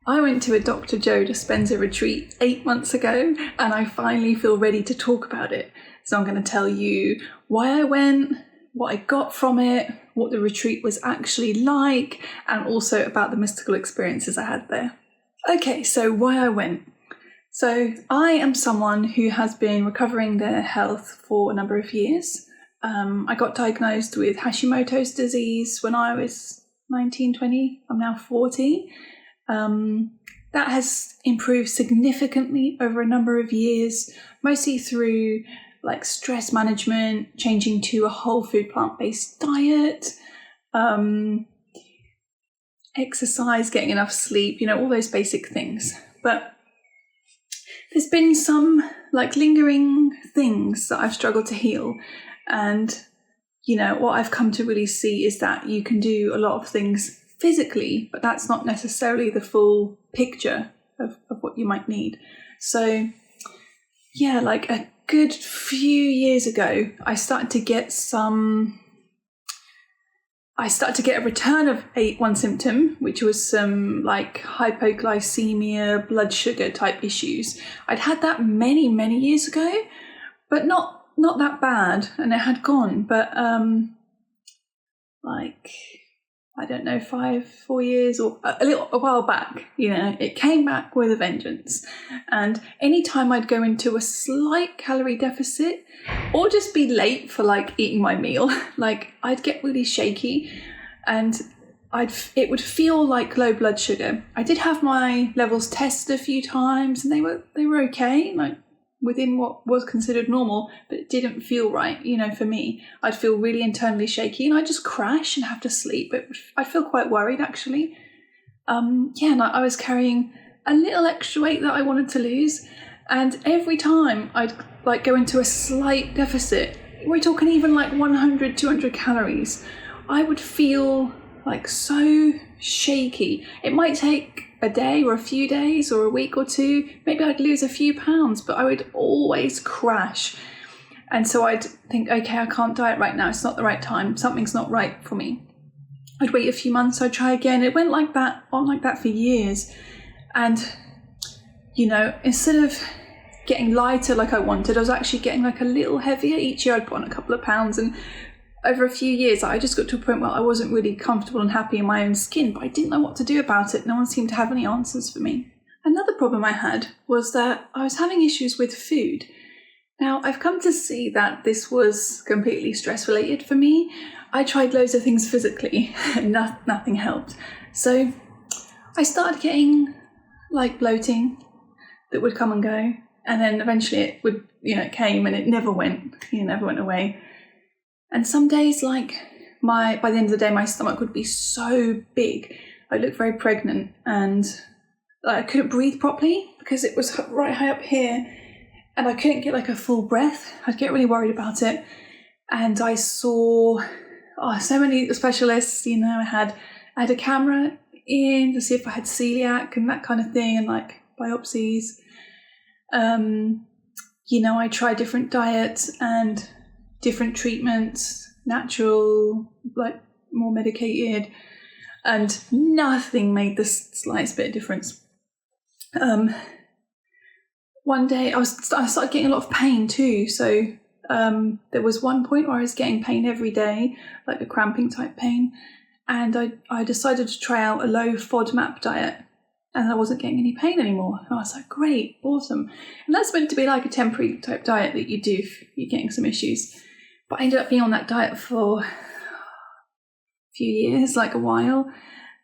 I went to a Dr. Joe Dispenza retreat 8 months ago, and I finally feel ready to talk about it. So I'm going to tell you why I went, what I got from it, what the retreat was actually like, and also about the mystical experiences I had there. Okay, so why I went. So I am someone who has been recovering their health for a number of years. I got diagnosed with Hashimoto's disease when I was 19, 20. I'm now 40. That has improved significantly over a number of years, mostly through like stress management, changing to a whole food plant-based diet, exercise, getting enough sleep, all those basic things. But there's been some like lingering things that I've struggled to heal. And, what I've come to really see is that you can do a lot of things physically, but that's not necessarily the full picture of what you might need. So yeah, like a good few years ago, I started to get a return of one symptom, which was some like hypoglycemia, blood sugar type issues. I'd had that many, many years ago, but not that bad, and it had gone. But I don't know, 4 years or a while back, it came back with a vengeance. And anytime I'd go into a slight calorie deficit or just be late for like eating my meal, like I'd get really shaky and it would feel like low blood sugar. I did have my levels tested a few times and they were okay, like within what was considered normal, but it didn't feel right, for me. I'd feel really internally shaky and I'd just crash and have to sleep. I'd feel quite worried, actually. And I was carrying a little extra weight that I wanted to lose. And every time I'd like go into a slight deficit, we're talking even like 100, 200 calories, I would feel like so shaky. It might take a day or a few days or a week or two. Maybe I'd lose a few pounds, but I would always crash. And so I'd think, okay, I can't diet right now. It's not the right time. Something's not right for me. I'd wait a few months. I'd try again. It went like that, on like that for years. And, instead of getting lighter like I wanted, I was actually getting like a little heavier. Each year I'd put on a couple of pounds, and over a few years, I just got to a point where I wasn't really comfortable and happy in my own skin, but I didn't know what to do about it. No one seemed to have any answers for me. Another problem I had was that I was having issues with food. Now, I've come to see that this was completely stress-related for me. I tried loads of things physically, and nothing helped. So I started getting like bloating that would come and go, and then eventually it would, it came and it never went, never went away. And some days, by the end of the day, my stomach would be so big. I looked very pregnant and I couldn't breathe properly because it was right high up here and I couldn't get like a full breath. I'd get really worried about it. And I saw so many specialists, I had a camera in to see if I had celiac and that kind of thing, and like biopsies. I tried different diets and different treatments, natural, like more medicated, and nothing made the slightest bit of difference. One day I started getting a lot of pain too. So there was one point where I was getting pain every day, like a cramping type pain, and I decided to try out a low FODMAP diet, and I wasn't getting any pain anymore. And I was like, great, awesome. And that's meant to be like a temporary type diet that you do if you're getting some issues. But I ended up being on that diet for a few years, like a while.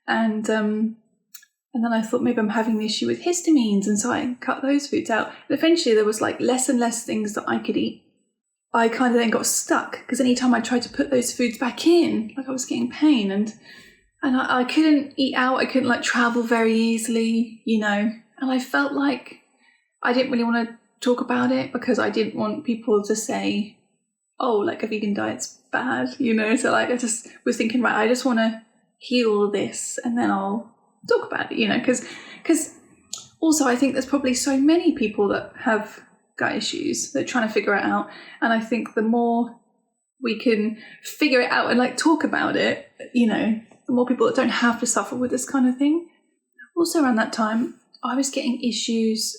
And then I thought maybe I'm having the issue with histamines. And so I cut those foods out. And eventually there was like less and less things that I could eat. I kind of then got stuck because anytime I tried to put those foods back in, like I was getting pain. And I couldn't eat out. I couldn't like travel very easily, And I felt like I didn't really want to talk about it because I didn't want people to say, oh, like a vegan diet's bad, So like I just was thinking, right, I just want to heal this and then I'll talk about it, because also I think there's probably so many people that have gut issues. They're trying to figure it out. And I think the more we can figure it out and like talk about it, the more people that don't have to suffer with this kind of thing Also around that time, I was getting issues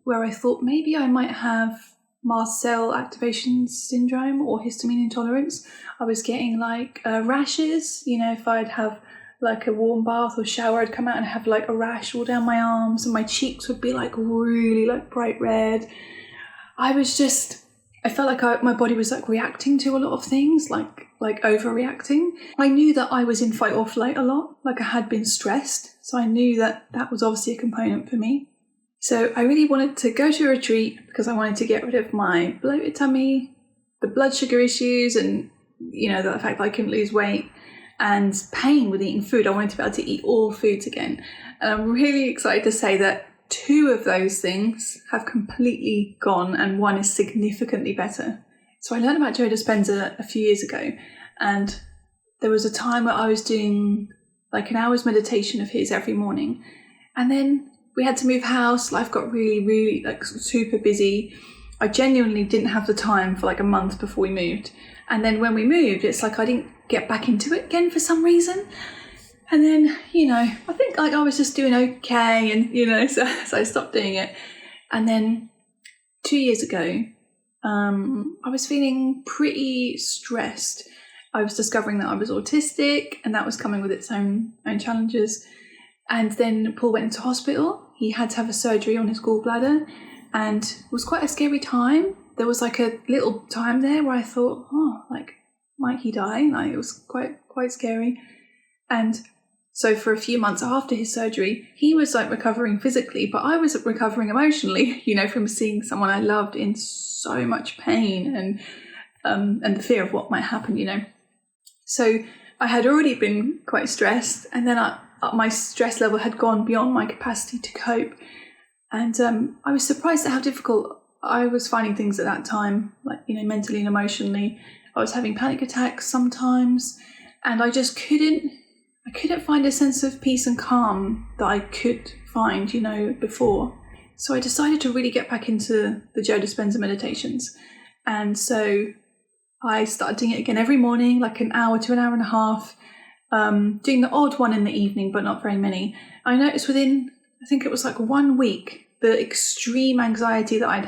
where I thought maybe I might have mast cell activation syndrome or histamine intolerance. I was getting like rashes, if I'd have like a warm bath or shower, I'd come out and have like a rash all down my arms, and my cheeks would be like really like bright red. I felt like my body was like reacting to a lot of things, like overreacting. I knew that I was in fight or flight a lot, like I had been stressed. So I knew that that was obviously a component for me. So I really wanted to go to a retreat because I wanted to get rid of my bloated tummy, the blood sugar issues, and, the fact that I couldn't lose weight, and pain with eating food. I wanted to be able to eat all foods again. And I'm really excited to say that 2 of those things have completely gone, and 1 is significantly better. So I learned about Joe Dispenza a few years ago, and there was a time where I was doing like an hour's meditation of his every morning. And then we had to move house. Life got really, really like super busy. I genuinely didn't have the time for like a month before we moved. And then when we moved, it's like I didn't get back into it again for some reason. And then, I think like I was just doing okay, and, so I stopped doing it. And then 2 years ago, I was feeling pretty stressed. I was discovering that I was autistic, and that was coming with its own challenges. And then Paul went into hospital. He had to have a surgery on his gallbladder, and it was quite a scary time. There was like a little time there where I thought, might he die? Like, it was quite scary. And so for a few months after his surgery, he was like recovering physically, but I was recovering emotionally, from seeing someone I loved in so much pain and the fear of what might happen, So I had already been quite stressed, and then my stress level had gone beyond my capacity to cope. And I was surprised at how difficult I was finding things at that time, like, mentally and emotionally. I was having panic attacks sometimes, and I just couldn't find a sense of peace and calm that I could find, before. So I decided to really get back into the Joe Dispenza meditations. And so I started doing it again every morning, like an hour to an hour and a half, doing the odd one in the evening, but not very many. I noticed within, I think it was like 1 week, the extreme anxiety that I'd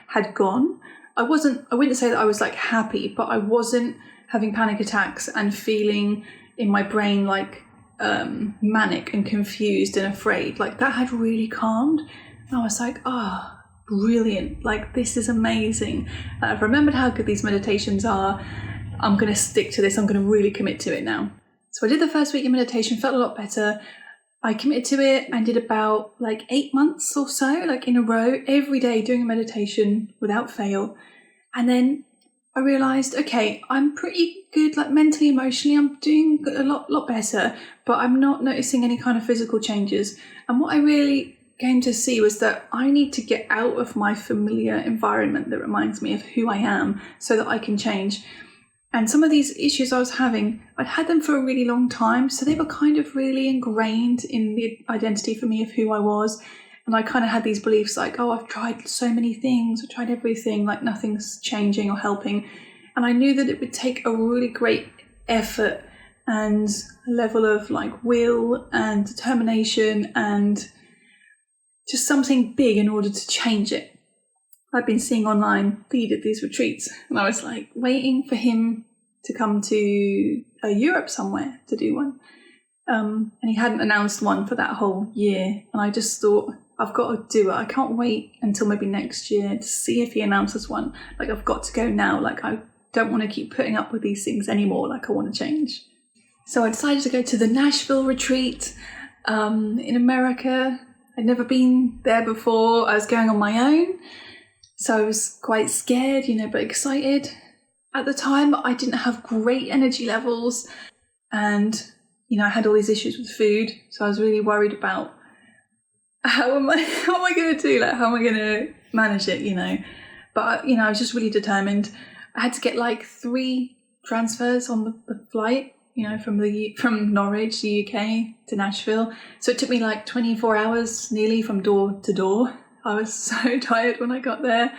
had gone. I wouldn't say that I was like happy, but I wasn't having panic attacks and feeling in my brain like manic and confused and afraid. Like, that had really calmed. And I was like, brilliant. Like, this is amazing. I've remembered how good these meditations are. I'm going to stick to this. I'm going to really commit to it now. So I did the first week of meditation, felt a lot better. I committed to it and did about like 8 months or so, like in a row, every day doing a meditation without fail. And then I realised, okay, I'm pretty good, like mentally, emotionally, I'm doing a lot better, but I'm not noticing any kind of physical changes. And what I really came to see was that I need to get out of my familiar environment that reminds me of who I am so that I can change. And some of these issues I was having, I'd had them for a really long time, so they were kind of really ingrained in the identity for me of who I was. And I kind of had these beliefs like, I've tried so many things, I've tried everything, like nothing's changing or helping. And I knew that it would take a really great effort and a level of like will and determination and just something big in order to change it. I've been seeing online that he did these retreats, and I was like waiting for him to come to Europe somewhere to do one. And he hadn't announced one for that whole year. And I just thought, I've got to do it. I can't wait until maybe next year to see if he announces one. Like, I've got to go now. Like, I don't want to keep putting up with these things anymore. Like, I want to change. So I decided to go to the Nashville retreat in America. I'd never been there before. I was going on my own. So I was quite scared, but excited. At the time, I didn't have great energy levels, and, I had all these issues with food. So I was really worried about how am I going to do? Like, how am I going to manage it, But, I was just really determined. I had to get like 3 transfers on the flight, from Norwich, the UK, to Nashville. So it took me like 24 hours nearly from door to door. I was so tired when I got there.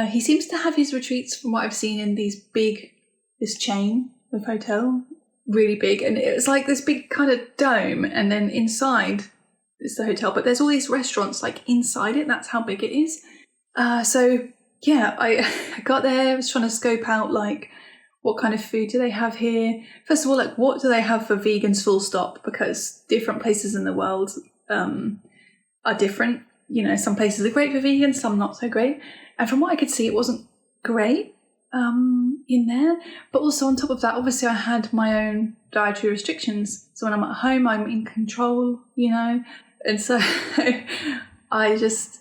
He seems to have his retreats, from what I've seen, in this chain of hotel, really big. And it was like this big kind of dome. And then inside it's the hotel, but there's all these restaurants like inside it. That's how big it is. So yeah, I got there. I was trying to scope out like what kind of food do they have here. First of all, like what do they have for vegans? Full stop, because different places in the world are different. You know, some places are great for vegans, some not so great. And from what I could see, it wasn't great in there. But also on top of that, obviously I had my own dietary restrictions. So when I'm at home, I'm in control, you know. And so I just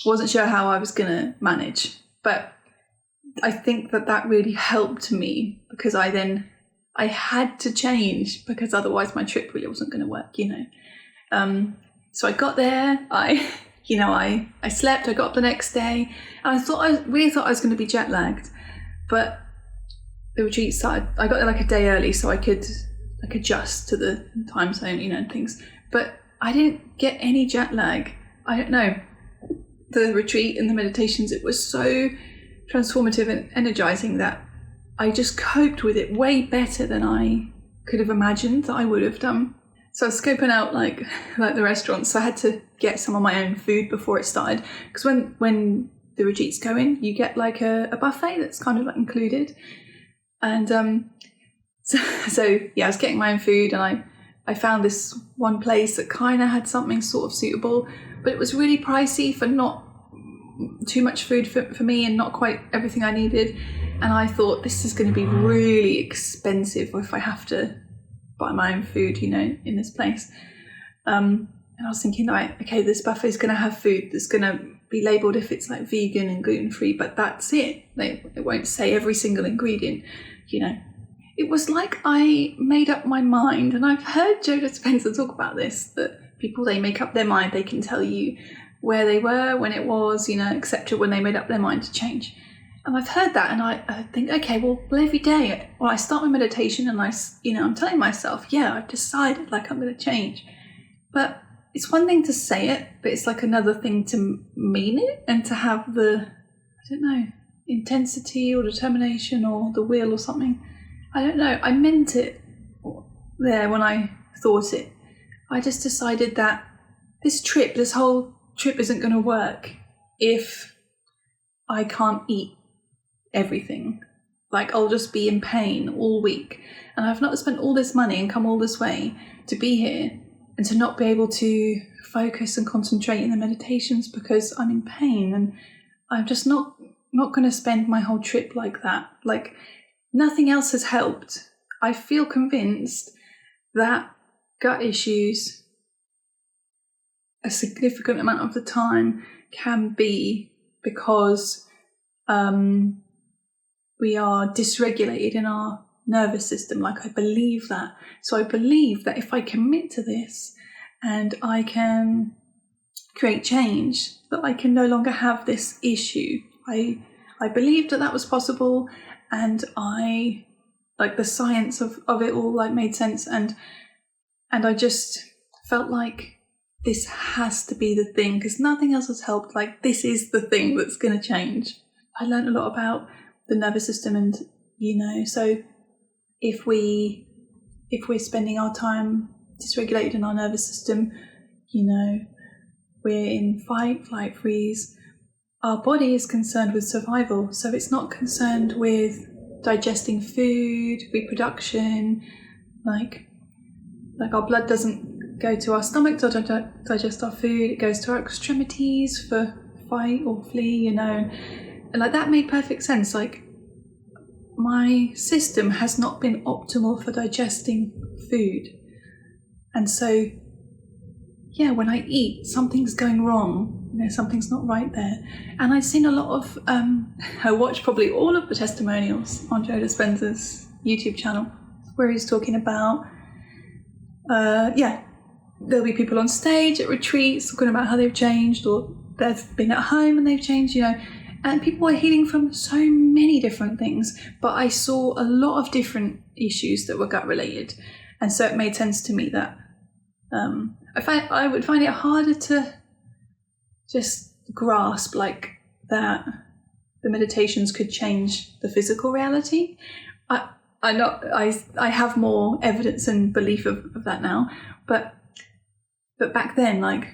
wasn't sure how I was going to manage. But I think that really helped me, because I had to change, because otherwise my trip really wasn't going to work, you know. So I got there, I slept, I got up the next day, and I really thought I was going to be jet lagged, but the retreat started, I got there like a day early so I could like adjust to the time zone, you know, and things, but I didn't get any jet lag. I don't know, the retreat and the meditations, it was so transformative and energizing that I just coped with it way better than I could have imagined that I would have done. So I was scoping out like the restaurants. So I had to get some of my own food before it started, because when the retreat's going, you get like a buffet that's kind of like included. And so yeah, I was getting my own food, and I found this one place that kind of had something sort of suitable, but it was really pricey for not too much food for me and not quite everything I needed. And I thought, this is going to be really expensive if I have to buy my own food, you know, in this place. And I was thinking, right, okay, this buffet is going to have food that's going to be labelled if it's like vegan and gluten-free, but that's it. It won't say every single ingredient, you know. It was like I made up my mind, and I've heard Joe Dispenza talk about this, that people, they make up their mind, they can tell you where they were, when it was, you know, etc., when they made up their mind to change. And I've heard that, and I think, okay, well, every day, I start my meditation, and I'm telling myself, yeah, I've decided, like, I'm going to change. But it's one thing to say it, but it's like another thing to mean it and to have the, I don't know, intensity or determination or the will or something. I don't know. I meant it there when I thought it. I just decided that this whole trip isn't going to work if I can't eat everything. Like, I'll just be in pain all week, and I've not spent all this money and come all this way to be here and to not be able to focus and concentrate in the meditations because I'm in pain. And I'm just not going to spend my whole trip like that. Like, nothing else has helped. I feel convinced that gut issues, a significant amount of the time, can be because we are dysregulated in our nervous system. Like, I believe that. So I believe that if I commit to this and I can create change, that I can no longer have this issue. I believed that was possible, and I, like, the science of it all, like, made sense, and I just felt like this has to be the thing, because nothing else has helped. Like, this is the thing that's going to change. I learned a lot about the nervous system, and, you know, so if we're spending our time dysregulated in our nervous system, you know, we're in fight, flight, freeze. Our body is concerned with survival, so it's not concerned with digesting food, reproduction, like our blood doesn't go to our stomach to digest our food, it goes to our extremities for fight or flee, you know. And like, that made perfect sense. Like, my system has not been optimal for digesting food. And so, yeah, when I eat, something's going wrong, you know, something's not right there. And I've seen a lot of, I watched probably all of the testimonials on Joe Dispenza's YouTube channel, where he's talking about, there'll be people on stage at retreats talking about how they've changed, or they've been at home and they've changed, you know, and people are healing from so many different things. But I saw a lot of different issues that were gut related, and so it made sense to me that I would find it harder to just grasp, like, that the meditations could change the physical reality. I have more evidence and belief of that now, but But back then, like,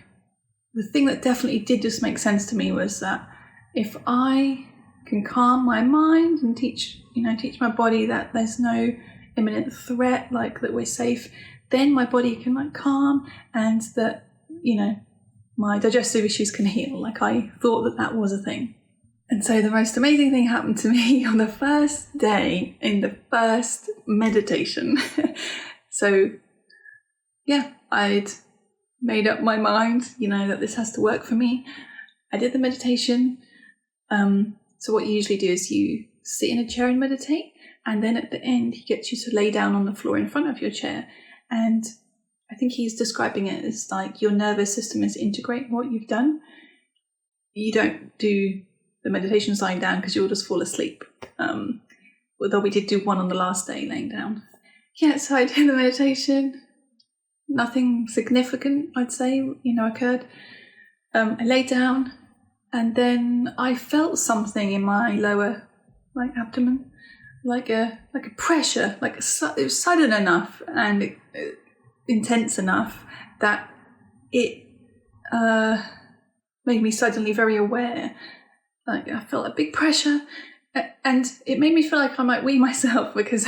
the thing that definitely did just make sense to me was that if I can calm my mind and teach my body that there's no imminent threat, like that we're safe, then my body can like calm, and that, my digestive issues can heal. Like, I thought that was a thing. And so the most amazing thing happened to me on the first day in the first meditation. So yeah, I'd made up my mind, that this has to work for me. I did the meditation. So what you usually do is you sit in a chair and meditate, and then at the end he gets you to lay down on the floor in front of your chair. And I think he's describing it as like your nervous system is integrating what you've done. You don't do the meditation lying down because you'll just fall asleep. Although we did do one on the last day laying down. Yeah, so I did the meditation. Nothing significant, I'd say, occurred. I lay down, and then I felt something in my lower, abdomen, like a pressure, it was sudden enough and intense enough that it made me suddenly very aware. Like, I felt a big pressure, and it made me feel like I might wee myself, because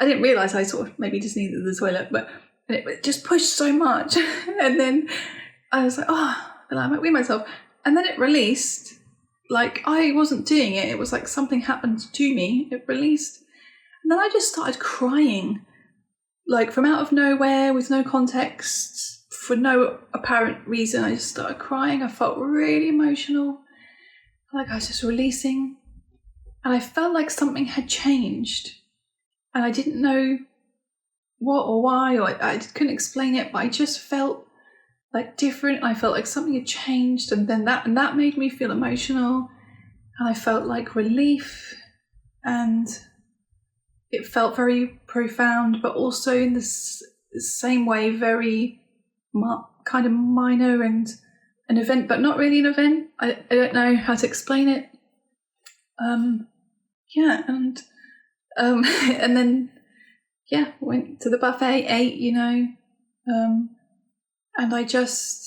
I didn't realise I sort of maybe just needed the toilet, but it just pushed so much. And then I was like, oh, I feel like I might wee myself. And then it released. Like, I wasn't doing it. It was like something happened to me. It released. And then I just started crying. Like, from out of nowhere, with no context, for no apparent reason, I just started crying. I felt really emotional. Like, I was just releasing. And I felt like something had changed. And I didn't know what or why, or I couldn't explain it, but I just felt like different. I felt like something had changed, and then that made me feel emotional, and I felt like relief, and it felt very profound, but also in the same way very kind of minor and an event, but not really an event. I don't know how to explain it. And then went to the buffet, ate, and I just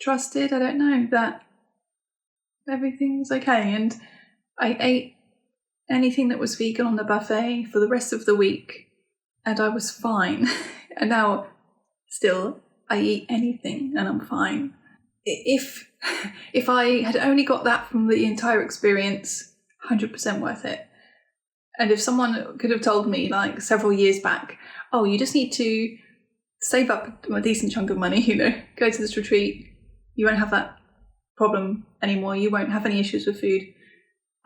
trusted, I don't know, that everything was okay. And I ate anything that was vegan on the buffet for the rest of the week, and I was fine. And now, still, I eat anything and I'm fine. If I had only got that from the entire experience, 100% worth it. And if someone could have told me, like, several years back, oh, you just need to save up a decent chunk of money, go to this retreat, you won't have that problem anymore, you won't have any issues with food,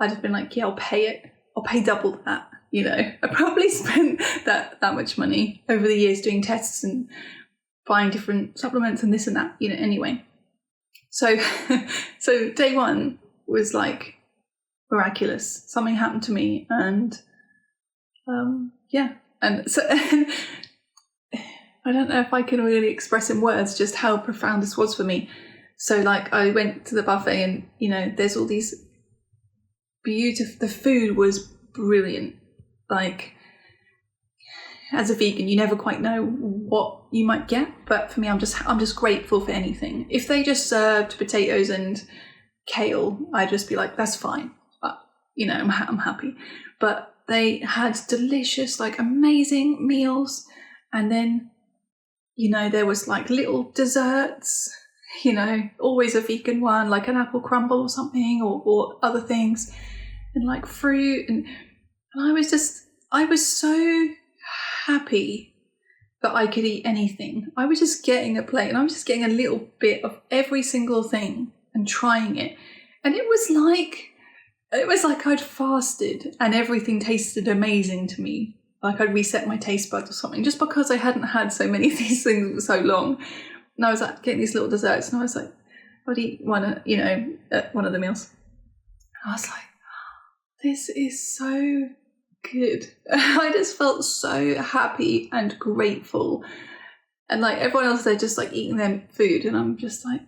I'd have been like, yeah, I'll pay it. I'll pay double that, I probably spent that much money over the years doing tests and buying different supplements and this and that, anyway. So day one was like miraculous. Something happened to me, and and so I don't know if I can really express in words just how profound this was for me. So, like, I went to the buffet, and there's all these beautiful, the food was brilliant. Like, as a vegan, you never quite know what you might get, but for me, I'm just grateful for anything. If they just served potatoes and kale, I'd just be like, that's fine. I'm happy. But they had delicious, like, amazing meals. And then, there was like little desserts, always a vegan one, like an apple crumble or something, or other things, and like fruit. And I was so happy that I could eat anything. I was just getting a plate, and I was just getting a little bit of every single thing and trying it. And it was like I'd fasted and everything tasted amazing to me. Like, I'd reset my taste buds or something, just because I hadn't had so many of these things for so long. And I was like getting these little desserts, and I was like, I'd eat one, at one of the meals. And I was like, this is so good. I just felt so happy and grateful. And like everyone else, they're just like eating their food, and I'm just like,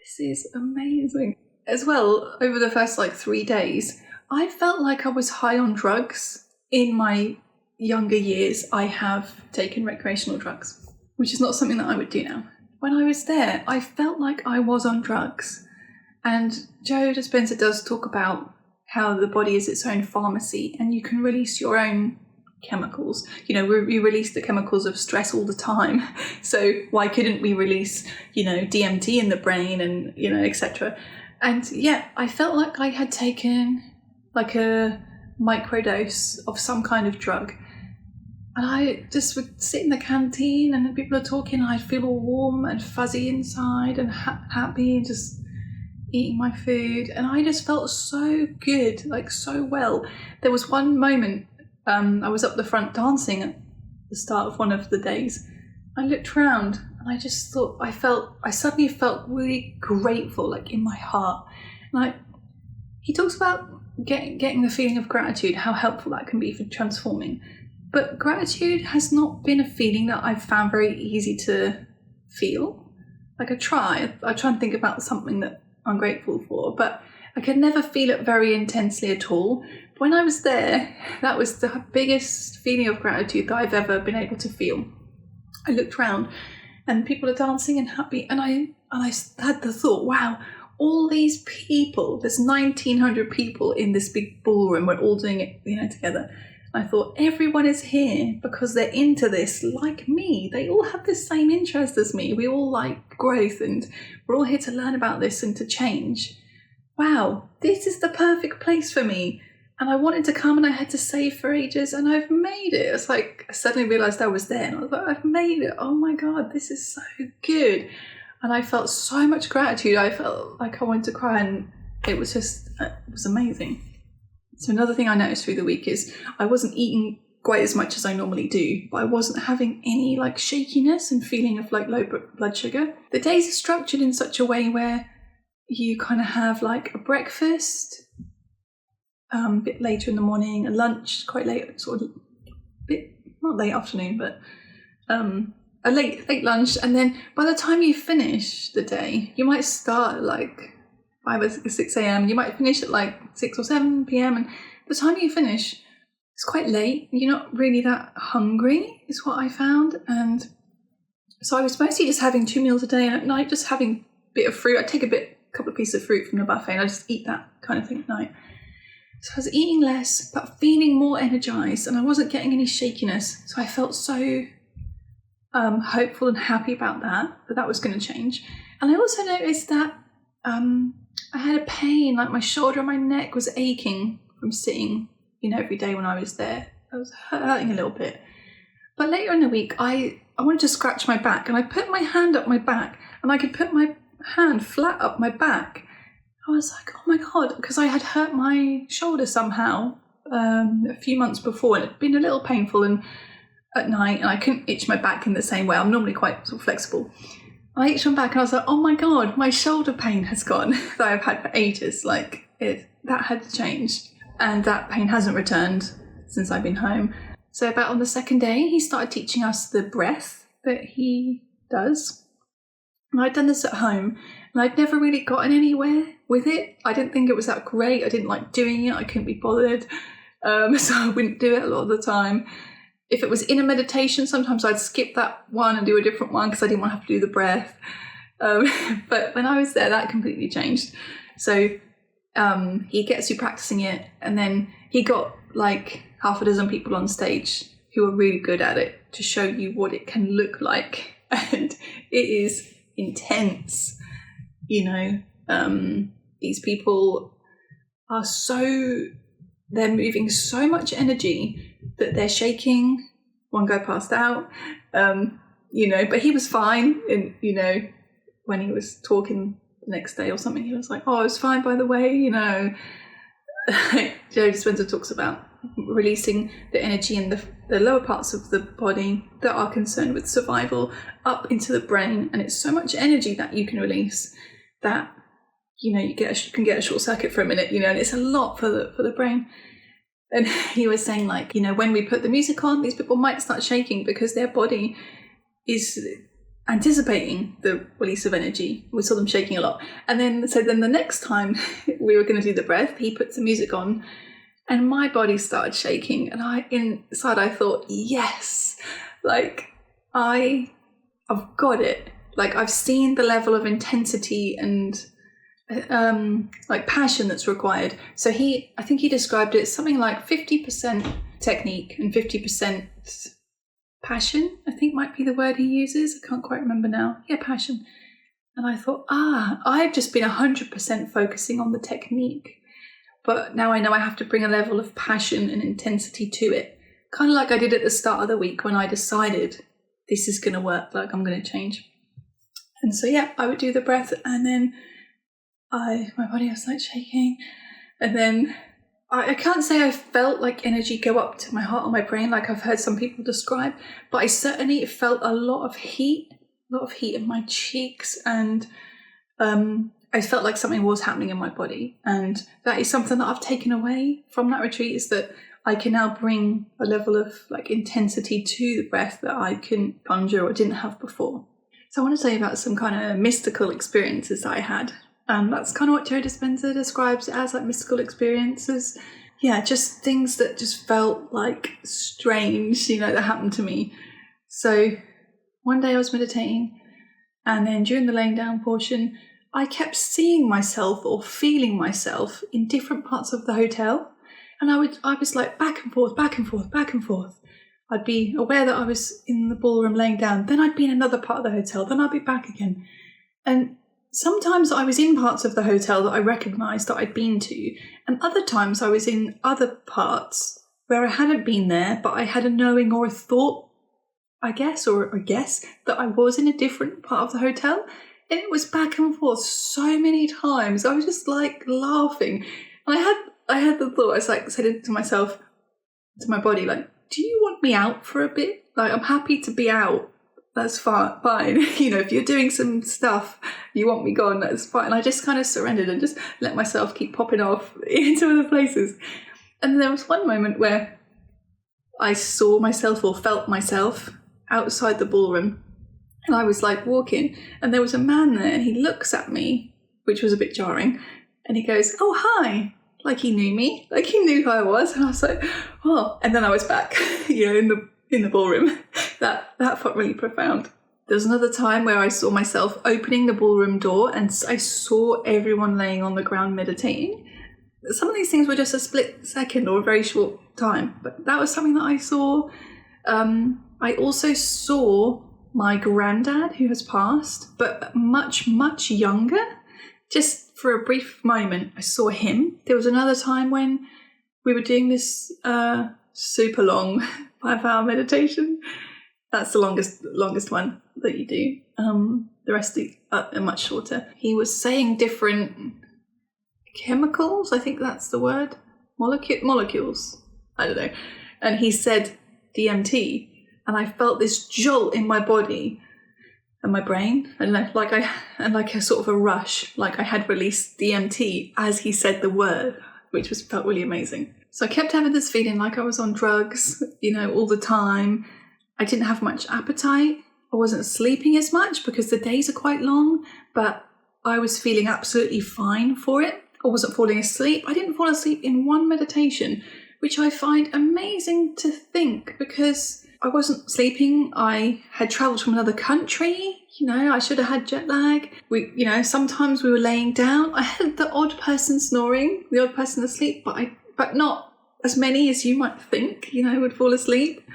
this is amazing. As well, over the first like 3 days, I felt like I was high on drugs. In my younger years, I have taken recreational drugs, which is not something that I would do now. When I was there, I felt like I was on drugs. And Joe Dispenza does talk about how the body is its own pharmacy and you can release your own chemicals. You know, we release the chemicals of stress all the time. So why couldn't we release, you know, DMT in the brain and, you know, etc. And yeah, I felt like I had taken like a microdose of some kind of drug. And I just would sit in the canteen and people are talking and I'd feel all warm and fuzzy inside and happy and just eating my food. And I just felt so good, like so well. There was one moment, I was up the front dancing at the start of one of the days. I looked around and I just thought, I suddenly felt really grateful, like in my heart. Like he talks about getting the feeling of gratitude, how helpful that can be for transforming. But gratitude has not been a feeling that I've found very easy to feel. Like I try and think about something that I'm grateful for, but I could never feel it very intensely at all. When I was there, that was the biggest feeling of gratitude that I've ever been able to feel. I looked around and people are dancing and happy, and I had the thought, wow, all these people, there's 1,900 people in this big ballroom, we're all doing it, you know, together. I thought everyone is here because they're into this like me. They all have the same interest as me. We all like growth and we're all here to learn about this and to change. Wow, this is the perfect place for me. And I wanted to come and I had to save for ages and I've made it. It's like I suddenly realised I was there and I was like, I've made it. Oh my God, this is so good. And I felt so much gratitude. I felt like I wanted to cry and it was amazing. So another thing I noticed through the week is I wasn't eating quite as much as I normally do, but I wasn't having any like shakiness and feeling of like low blood sugar. The days are structured in such a way where you kind of have like a breakfast, a bit later in the morning, a lunch quite late, sort of bit, not late afternoon, but a late lunch. And then by the time you finish the day, you might start at like 5 or 6 a.m. You might finish at like 6 or 7 p.m. And the time you finish, it's quite late. You're not really that hungry, is what I found. And so I was mostly just having 2 meals a day, and at night just having a bit of fruit. I'd take a couple of pieces of fruit from the buffet, and I just eat that kind of thing at night. So I was eating less, but feeling more energized, and I wasn't getting any shakiness. So I felt so hopeful and happy about that was going to change. And I also noticed that I had a pain, like my shoulder and my neck was aching from sitting, you know, every day when I was there. I was hurting a little bit. But later in the week, I wanted to scratch my back, and I put my hand up my back, and I could put my hand flat up my back. I was like, oh my God, because I had hurt my shoulder somehow a few months before, and it had been a little painful and at night, and I couldn't itch my back in the same way. I'm normally quite sort of flexible. I itched my back and I was like, oh my God, my shoulder pain has gone that I've had for ages. Like that had changed, and that pain hasn't returned since I've been home. So about on the second day, he started teaching us the breath that he does. And I'd done this at home and I'd never really gotten anywhere with it. I didn't think it was that great. I didn't like doing it. I couldn't be bothered. So I wouldn't do it a lot of the time. If it was in a meditation, sometimes I'd skip that one and do a different one because I didn't want to have to do the breath. But when I was there, that completely changed. So he gets you practicing it, and then he got like half a dozen people on stage who are really good at it to show you what it can look like. And it is intense, you know. These people are they're moving so much energy that they're shaking. One guy passed out, you know, but he was fine. And, you know, when he was talking the next day or something, he was like, oh, I was fine, by the way, you know. Joe Dispenza talks about releasing the energy in the lower parts of the body that are concerned with survival up into the brain. And it's so much energy that you can release that, you know, you can get a short circuit for a minute, you know, and it's a lot for the brain. And he was saying, like, you know, when we put the music on, these people might start shaking because their body is anticipating the release of energy. We saw them shaking a lot. And then the next time we were going to do the breath, he puts the music on and my body started shaking. And inside I thought, yes, like I I've got it. Like, I've seen the level of intensity and like passion that's required. So I think he described it something like 50% technique and 50% passion, I think might be the word he uses. I can't quite remember now. Yeah, passion. And I thought, I've just been 100% focusing on the technique. But now I know I have to bring a level of passion and intensity to it. Kind of like I did at the start of the week when I decided this is going to work, like I'm going to change. And so, yeah, I would do the breath, and then my body was like shaking. And then I can't say I felt like energy go up to my heart or my brain like I've heard some people describe, but I certainly felt a lot of heat in my cheeks, and I felt like something was happening in my body. And that is something that I've taken away from that retreat, is that I can now bring a level of like intensity to the breath that I can conjure or didn't have before. So I want to tell you about some kind of mystical experiences that I had. That's kind of what Joe Dispenza describes as, like mystical experiences. Yeah, just things that just felt like strange, that happened to me. So one day I was meditating, and then during the laying down portion, I kept seeing myself or feeling myself in different parts of the hotel. And I was like back and forth, back and forth, back and forth. I'd be aware that I was in the ballroom laying down, then I'd be in another part of the hotel, then I'd be back again. And sometimes I was in parts of the hotel that I recognised that I'd been to, and other times I was in other parts where I hadn't been there, but I had a knowing or a thought, I guess, or a guess that I was in a different part of the hotel. And it was back and forth so many times. I was just like laughing. And I had the thought, I was like, said it to myself, to my body, like, do you want me out for a bit? Like, I'm happy to be out. That's fine. If you're doing some stuff, you want me gone, that's fine. And I just kind of surrendered and just let myself keep popping off into other places. And then there was one moment where I saw myself or felt myself outside the ballroom. And I was like walking, and there was a man there, and he looks at me, which was a bit jarring. And he goes, "Oh, hi." Like he knew me, like he knew who I was. And I was like, oh, and then I was back, in the ballroom. That felt really profound. There's another time where I saw myself opening the ballroom door, and I saw everyone laying on the ground meditating. Some of these things were just a split second or a very short time, but that was something that I saw. I also saw my granddad, who has passed, but much, much younger. Just for a brief moment, I saw him. There was another time when we were doing this super long 5-hour meditation. That's the longest one that you do. The rest are much shorter. He was saying different chemicals, I think that's the word. Molecules. I don't know. And he said DMT, and I felt this jolt in my body and my brain, and like a sort of a rush, like I had released DMT as he said the word, which felt really amazing. So I kept having this feeling like I was on drugs, all the time. I didn't have much appetite. I wasn't sleeping as much because the days are quite long, but I was feeling absolutely fine for it. I wasn't falling asleep. I didn't fall asleep in one meditation, which I find amazing to think, because I wasn't sleeping. I had travelled from another country. I should have had jet lag. Sometimes we were laying down. I had the odd person snoring, the odd person asleep, but not as many as you might think, would fall asleep.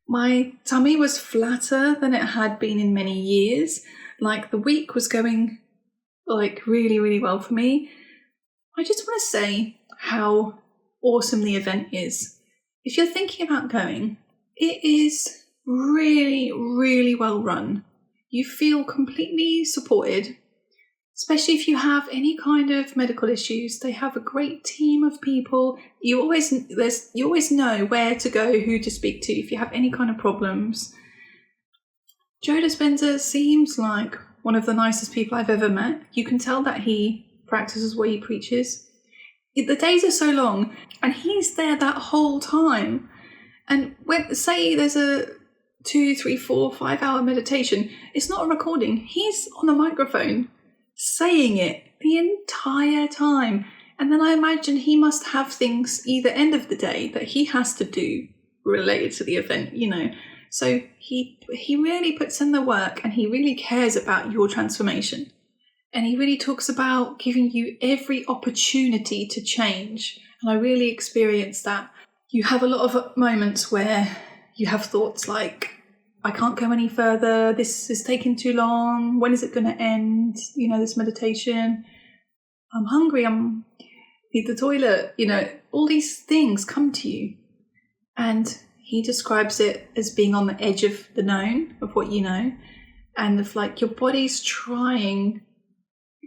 My tummy was flatter than it had been in many years. Like, the week was going like really, really well for me. I just want to say how awesome the event is. If you're thinking about going, it is really, really well run. You feel completely supported, especially if you have any kind of medical issues. They have a great team of people. You always know where to go, who to speak to if you have any kind of problems. Joe Dispenza seems like one of the nicest people I've ever met. You can tell that he practices what he preaches. The days are so long, and he's there that whole time. And say there's a 2, 3, 4, 5-hour meditation, it's not a recording. He's on the microphone saying it the entire time. And then I imagine he must have things either end of the day that he has to do related to the event, So he really puts in the work, and he really cares about your transformation. And he really talks about giving you every opportunity to change. And I really experienced that. You have a lot of moments where you have thoughts like, I can't go any further, this is taking too long, when is it going to end, this meditation, I'm hungry, need the toilet, all these things come to you. And he describes it as being on the edge of the known, of what you know, and of like your body's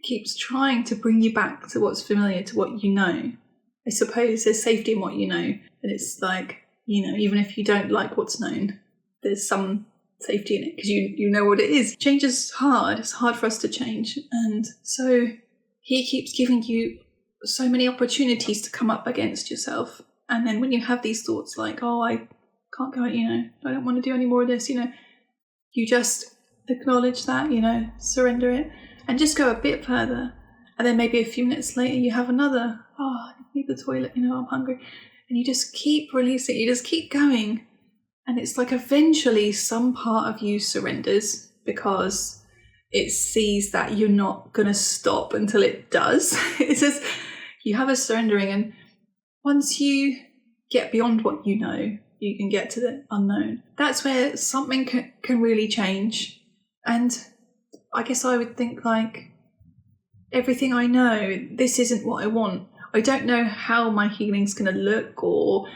keeps trying to bring you back to what's familiar, to what you know. I suppose there's safety in what you know, and it's like, even if you don't like what's known, there's some safety in it because you know what it is. Change is hard. It's hard for us to change. And so he keeps giving you so many opportunities to come up against yourself. And then when you have these thoughts like, oh, I can't go, I don't want to do any more of this, you just acknowledge that, surrender it and just go a bit further. And then maybe a few minutes later you have another, oh, I need the toilet, I'm hungry. And you just keep releasing, you just keep going. And it's like eventually some part of you surrenders because it sees that you're not going to stop until it does. It says you have a surrendering, and once you get beyond what you know, you can get to the unknown. That's where something can really change. And I guess I would think like, everything I know, this isn't what I want. I don't know how my healing's going to look or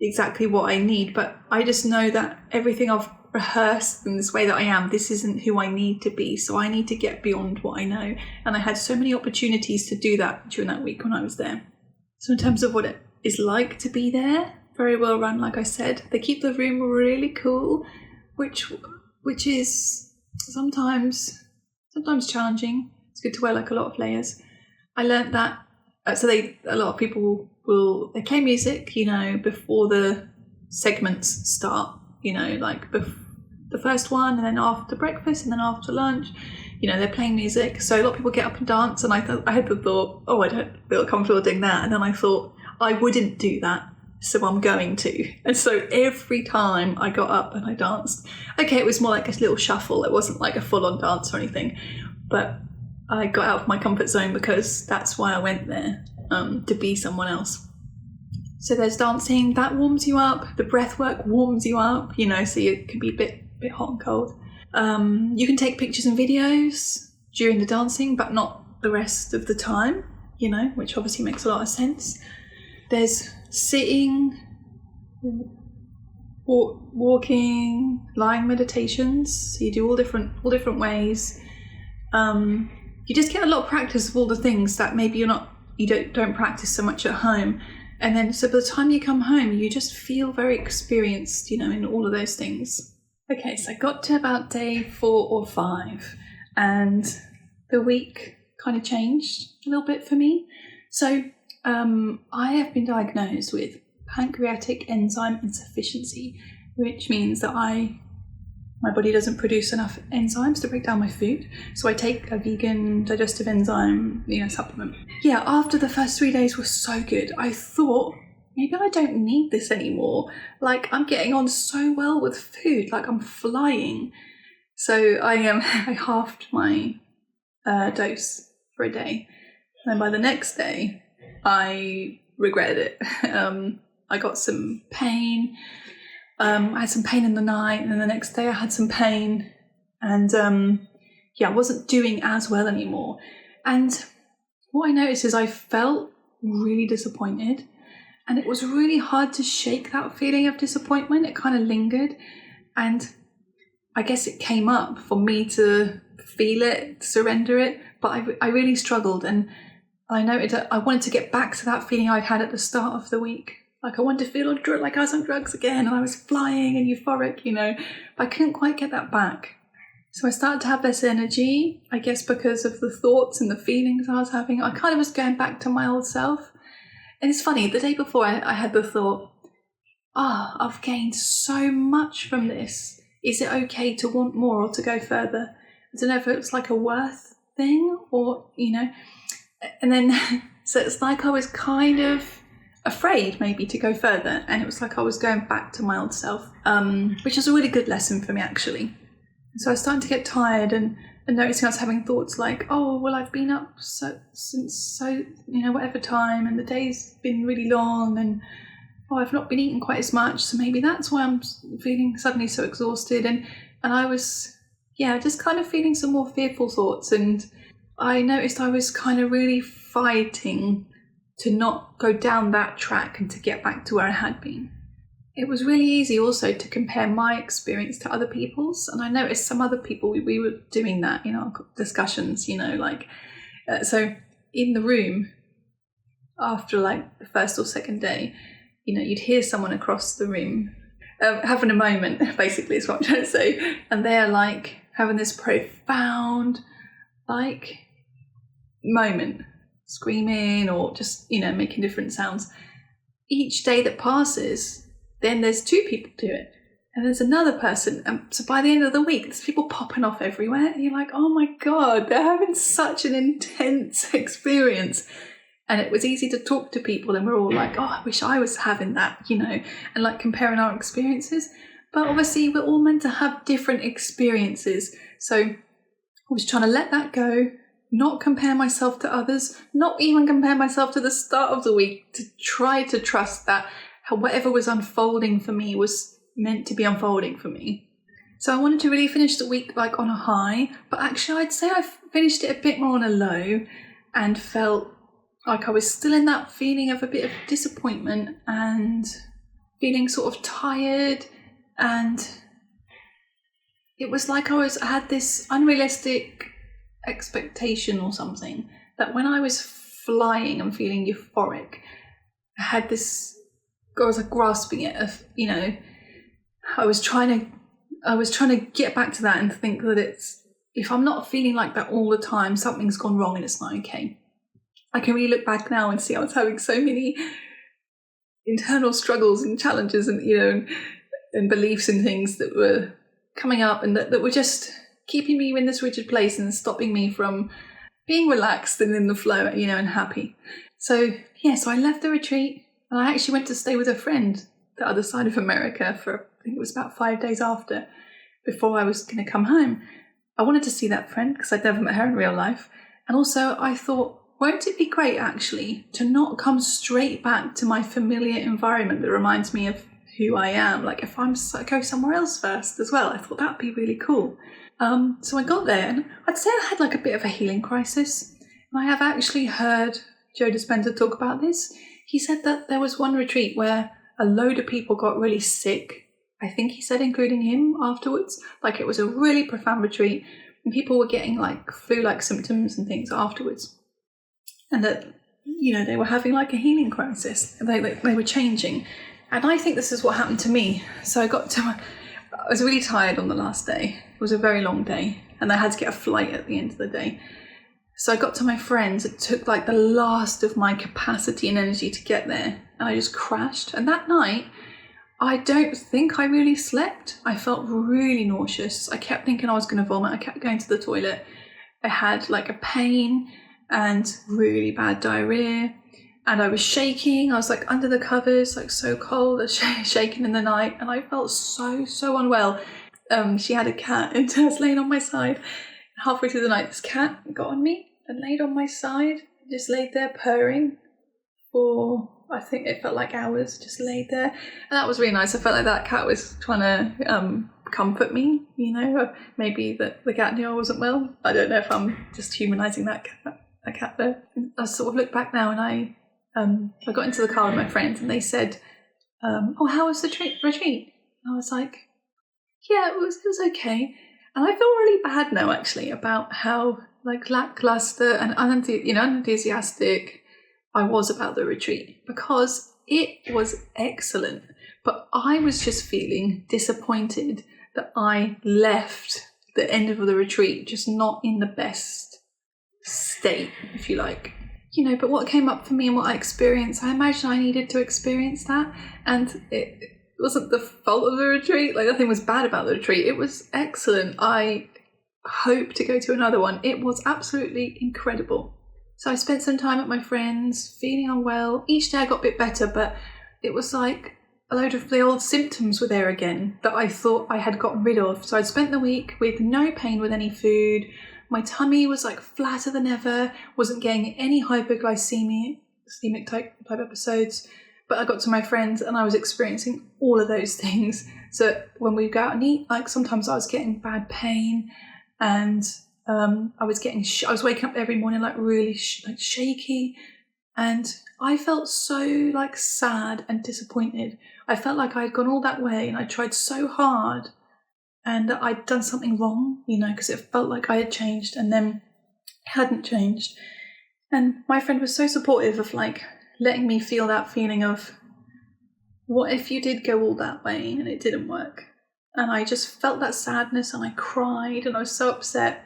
exactly what I need, but I just know that everything I've rehearsed in this way that I am, this isn't who I need to be. So I need to get beyond what I know. And I had so many opportunities to do that during that week when I was there. So in terms of what it is like to be there, very well run, like I said. They keep the room really cool, which is sometimes challenging. It's good to wear like a lot of layers. I learned that. So a lot of people they play music, before the segments start, like the first one, and then after breakfast, and then after lunch, they're playing music. So a lot of people get up and dance, and I had the thought, oh, I don't feel comfortable doing that. And then I thought, I wouldn't do that, so I'm going to. And so every time I got up and I danced, okay, it was more like a little shuffle. It wasn't like a full-on dance or anything, but I got out of my comfort zone because that's why I went there, to be someone else. So there's dancing, that warms you up. The breath work warms you up, so you can be a bit hot and cold. You can take pictures and videos during the dancing, but not the rest of the time, which obviously makes a lot of sense. There's sitting, walking, lying meditations. So you do all different ways. You just get a lot of practice of all the things that maybe you don't practice so much at home. And then so by the time you come home, you just feel very experienced, in all of those things. Okay, so I got to about day 4 or 5, and the week kind of changed a little bit for me. So I have been diagnosed with pancreatic enzyme insufficiency, which means that my body doesn't produce enough enzymes to break down my food. So I take a vegan digestive enzyme, supplement. Yeah, after the first 3 days were so good, I thought, maybe I don't need this anymore. Like, I'm getting on so well with food, like I'm flying. So I halved my dose for a day. And then by the next day, I regretted it. I got some pain. I had some pain in the night, and then the next day I had some pain, and I wasn't doing as well anymore. And what I noticed is I felt really disappointed, and it was really hard to shake that feeling of disappointment. It kind of lingered, and I guess it came up for me to feel it, surrender it, but I really struggled, and I noted that I wanted to get back to that feeling I'd had at the start of the week. Like I wanted to feel like I was on drugs again, and I was flying and euphoric, but I couldn't quite get that back. So I started to have less energy, I guess because of the thoughts and the feelings I was having. I kind of was going back to my old self. And it's funny, the day before I had the thought, I've gained so much from this. Is it okay to want more or to go further? I don't know if it was like a worth thing or, and then, so it's like I was kind of afraid maybe to go further, and it was like I was going back to my old self, which is a really good lesson for me actually. So I was starting to get tired and noticing I was having thoughts like, oh well, I've been up since whatever time, and the day's been really long, and I've not been eating quite as much, so maybe that's why I'm feeling suddenly so exhausted, and I was just kind of feeling some more fearful thoughts, and I noticed I was kind of really fighting to not go down that track and to get back to where I had been. It was really easy also to compare my experience to other people's, and I noticed some other people, we were doing that in our discussions, so in the room after like the first or second day, you'd hear someone across the room having a moment, basically is what I'm trying to say, and they're like having this profound like moment, screaming or just making different sounds. Each day that passes, then there's two people do it, and there's another person, and so by the end of the week there's people popping off everywhere, and you're like, oh my god, they're having such an intense experience. And it was easy to talk to people, and we're all like, oh, I wish I was having that, and like comparing our experiences. But obviously we're all meant to have different experiences, so I was trying to let that go, not compare myself to others, not even compare myself to the start of the week, to try to trust that whatever was unfolding for me was meant to be unfolding for me. So I wanted to really finish the week like on a high, but actually I'd say I finished it a bit more on a low, and felt like I was still in that feeling of a bit of disappointment and feeling sort of tired, and it was like I had this unrealistic expectation or something, that when I was flying and feeling euphoric, I was like grasping it of, I was trying to get back to that and think that if I'm not feeling like that all the time, something's gone wrong and it's not okay. I can really look back now and see I was having so many internal struggles and challenges and, and beliefs and things that were coming up, and that were just keeping me in this rigid place and stopping me from being relaxed and in the flow, and happy. So I left the retreat, and I actually went to stay with a friend the other side of America for, I think it was about 5 days before I was going to come home. I wanted to see that friend because I'd never met her in real life. And also I thought, won't it be great actually to not come straight back to my familiar environment that reminds me of who I am? Like if I go somewhere else first as well. I thought that'd be really cool. So I got there, and I'd say I had like a bit of a healing crisis. And I have actually heard Joe Dispenza talk about this. He said that there was one retreat where a load of people got really sick. I think he said including him afterwards. Like it was a really profound retreat, and people were getting like flu-like symptoms and things afterwards. And that, they were having like a healing crisis. And they were changing. And I think this is what happened to me. So I was really tired on the last day. It was a very long day, and I had to get a flight at the end of the day. So I got to my friends. It took like the last of my capacity and energy to get there, and I just crashed. And that night, I don't think I really slept. I felt really nauseous. I kept thinking I was going to vomit. I kept going to the toilet. I had like a pain and really bad diarrhea, and I was shaking. I was like under the covers, like so cold, shaking in the night, and I felt so unwell. She had a cat, and I was laying on my side. Halfway through the night, this cat got on me and laid on my side, just laid there purring for, I think it felt like hours, just laid there. And that was really nice. I felt like that cat was trying to comfort me, maybe the cat knew I wasn't well. I don't know if I'm just humanising that cat there. I sort of look back now, and I got into the car with my friends, and they said, oh, how was the retreat? And I was like, yeah, it was okay. And I feel really bad now, actually, about how like lackluster and unenthusiastic I was about the retreat, because it was excellent. But I was just feeling disappointed that I left the end of the retreat just not in the best state, if you like. But what came up for me and what I experienced, I imagine I needed to experience that. And it wasn't the fault of the retreat. Like, nothing was bad about the retreat. It was excellent. I hope to go to another one. It was absolutely incredible. So I spent some time at my friend's, feeling unwell. Each day I got a bit better, but it was like a load of the old symptoms were there again that I thought I had gotten rid of. So I'd spent the week with no pain with any food. My tummy was like flatter than ever, wasn't getting any hypoglycemic type episodes. But I got to my friends and I was experiencing all of those things. So when we go out and eat, like sometimes I was getting bad pain, and I was waking up every morning like really shaky, and I felt so like sad and disappointed. I felt like I had gone all that way and I tried so hard, and I'd done something wrong, because it felt like I had changed and then hadn't changed. And my friend was so supportive of like letting me feel that feeling of, what if you did go all that way and it didn't work? And I just felt that sadness and I cried and I was so upset,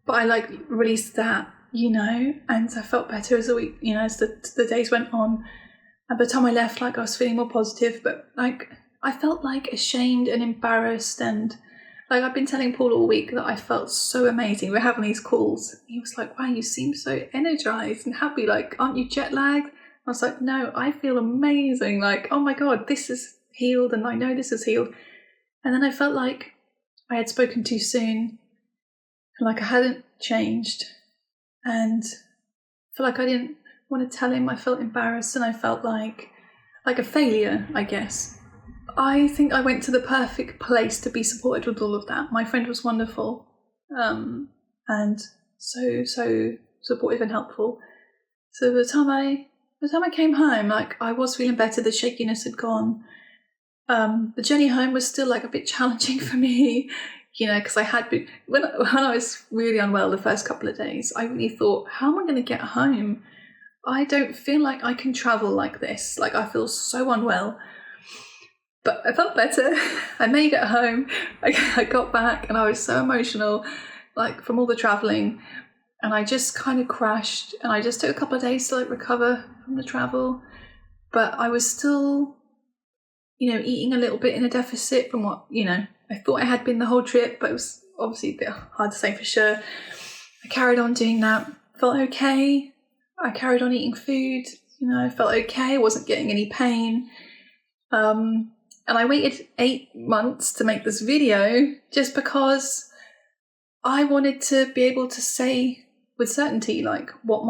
but I like released that, and I felt better as the week, as the days went on. And by the time I left, like I was feeling more positive, but like I felt like ashamed and embarrassed, and like I've been telling Paul all week that I felt so amazing. We're having these calls. He was like, wow, you seem so energized and happy. Like, aren't you jet lagged? I was like, no, I feel amazing. Like, oh my God, this is healed and I know this is healed. And then I felt like I had spoken too soon, and like I hadn't changed. And I felt like I didn't want to tell him. I felt embarrassed and I felt like a failure, I guess. I think I went to the perfect place to be supported with all of that. My friend was wonderful, and so supportive and helpful. So by the time I came home, like I was feeling better. The shakiness had gone. The journey home was still like a bit challenging for me, because I had been when I was really unwell the first couple of days. I really thought, how am I going to get home? I don't feel like I can travel like this. Like I feel so unwell. But I felt better. I made it home. I got back and I was so emotional, like from all the traveling. And I just kind of crashed, and I just took a couple of days to like recover from the travel. But I was still, eating a little bit in a deficit from what, I thought I had been the whole trip, but it was obviously a bit hard to say for sure. I carried on doing that. Felt okay. I carried on eating food. I felt okay. I wasn't getting any pain. And I waited 8 months to make this video just because I wanted to be able to say with certainty, like what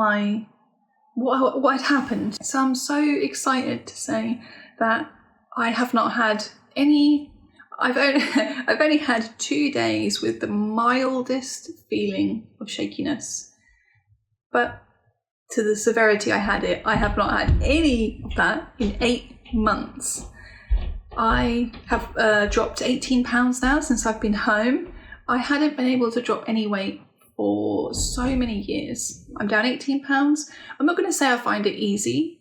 had happened. So I'm so excited to say that I have not had any. I've only had 2 days with the mildest feeling of shakiness, but to the severity I had it, I have not had any of that in 8 months. I have dropped 18 pounds now since I've been home. I hadn't been able to drop any weight for so many years. I'm down 18 pounds. I'm not going to say I find it easy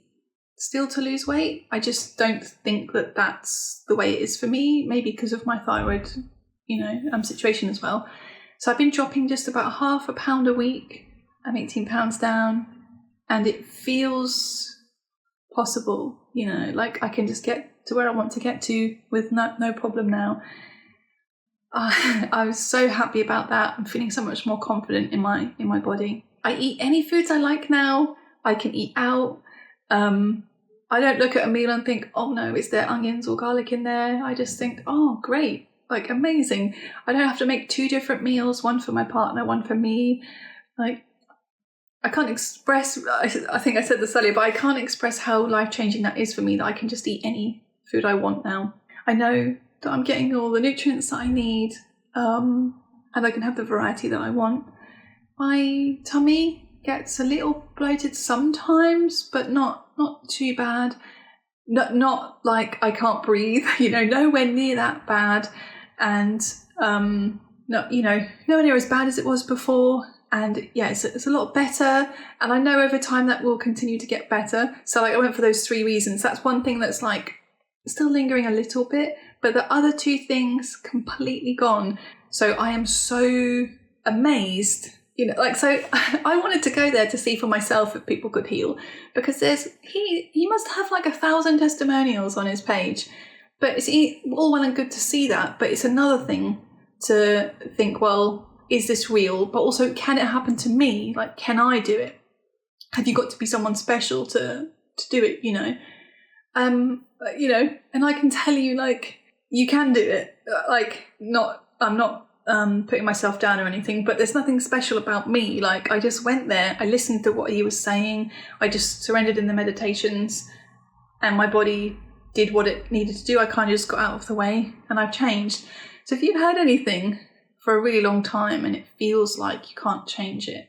still to lose weight. I just don't think that that's the way it is for me, maybe because of my thyroid, situation as well. So I've been dropping just about half a pound a week. I'm 18 pounds down, and it feels possible, like I can just get to where I want to get to with no problem now. I was so happy about that. I'm feeling so much more confident in my body. I eat any foods I like now. I can eat out. I don't look at a meal and think, oh no, is there onions or garlic in there? I just think, oh great, like amazing. I don't have to make 2 different meals, one for my partner, one for me. Like I can't express, I think I said this earlier, but I can't express how life-changing that is for me, that I can just eat any food I want now. I know that I'm getting all the nutrients that I need, and I can have the variety that I want. My tummy gets a little bloated sometimes, but not too bad. Not like I can't breathe, nowhere near that bad, and nowhere near as bad as it was before. And yeah, it's a lot better, and I know over time that will continue to get better. So like I went for those 3 reasons. That's one thing that's like still lingering a little bit, but the other 2 things completely gone. So I am so amazed, so I wanted to go there to see for myself if people could heal, because he must have like 1,000 testimonials on his page, but it's all well and good to see that, but it's another thing to think, well, is this real? But also, can it happen to me? Like, can I do it? have you got to be someone special to do it, you know? And I can tell you, like, you can do it. Like, I'm not putting myself down or anything, but there's nothing special about me. Like, I just went there, I listened to what he was saying, I just surrendered in the meditations, and my body did what it needed to do. I kind of just got out of the way, and I've changed. So if you've had anything for a really long time and it feels like you can't change it,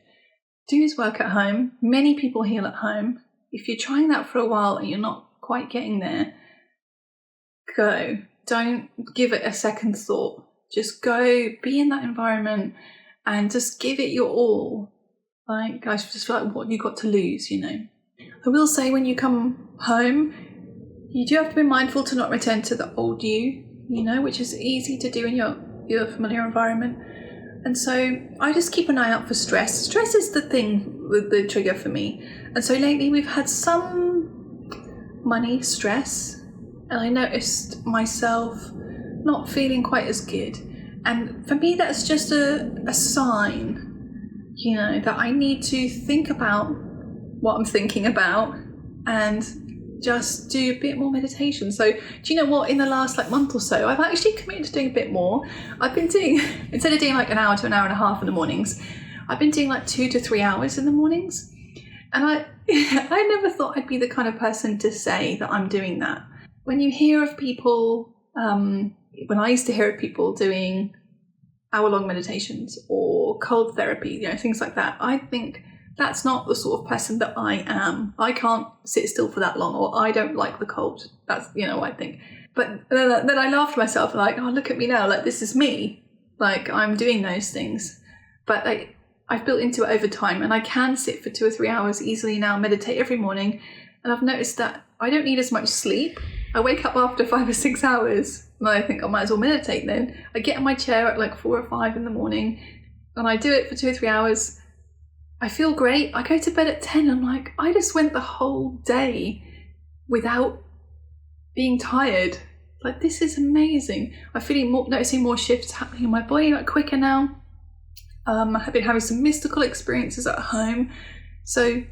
do his work at home. Many people heal at home. If you're trying that for a while and you're not quite getting there, go. Don't give it a second thought. Just go, be in that environment and just give it your all. Like, I just feel like, what have you got to lose, you know? I will say, when you come home, you do have to be mindful to not return to the old you know, which is easy to do in your familiar environment. And so I just keep an eye out for stress. Stress is the thing with the trigger for me. And so lately we've had some money stress, and I noticed myself not feeling quite as good. And for me, that's just a sign, you know, that I need to think about what I'm thinking about and just do a bit more meditation. So do you know what, in the last month or so, I've actually committed to doing a bit more. I've been doing, instead of doing an hour to an hour and a half in the mornings, I've been doing 2 to 3 hours in the mornings. And I never thought I'd be the kind of person to say that I'm doing that. When you hear of people, when I used to hear of people doing hour-long meditations or cold therapy, you know, things like that, I think that's not the sort of person that I am. I can't sit still for that long, or I don't like the cold. That's, you know, what I think. But then I laughed at myself, like, oh, look at me now. Like, this is me. Like, I'm doing those things. But I've built into it over time, and I can sit for 2 or 3 hours easily now, meditate every morning. And I've noticed that I don't need as much sleep. I wake up after 5 or 6 hours, and I think I might as well meditate then. I get in my chair at 4 or 5 in the morning, and I do it for 2 or 3 hours. I feel great. I go to bed at 10. I'm like, I just went the whole day without being tired. Like, this is amazing. I'm noticing more shifts happening in my body, quicker now. I've been having some mystical experiences at home. So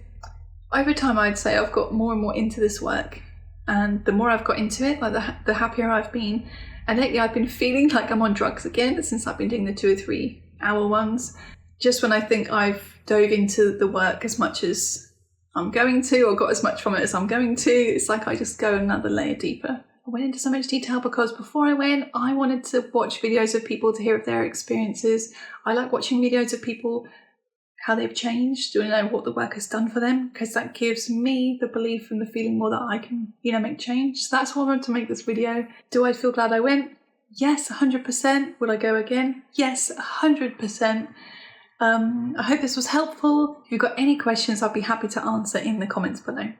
over time, I'd say I've got more and more into this work. And the more I've got into it, the happier I've been. And lately I've been feeling like I'm on drugs again, since I've been doing the 2 or 3 hour ones. Just when I think I've dove into the work as much as I'm going to, or got as much from it as I'm going to, it's like I just go another layer deeper. I went into so much detail because before I went, I wanted to watch videos of people to hear of their experiences. I like watching videos of people, how they've changed, to know what the work has done for them, because that gives me the belief and the feeling more that I can, make change. So that's why I wanted to make this video. Do I feel glad I went? Yes, 100%. Will I go again? Yes, 100%. I hope this was helpful. If you've got any questions, I'll be happy to answer in the comments below.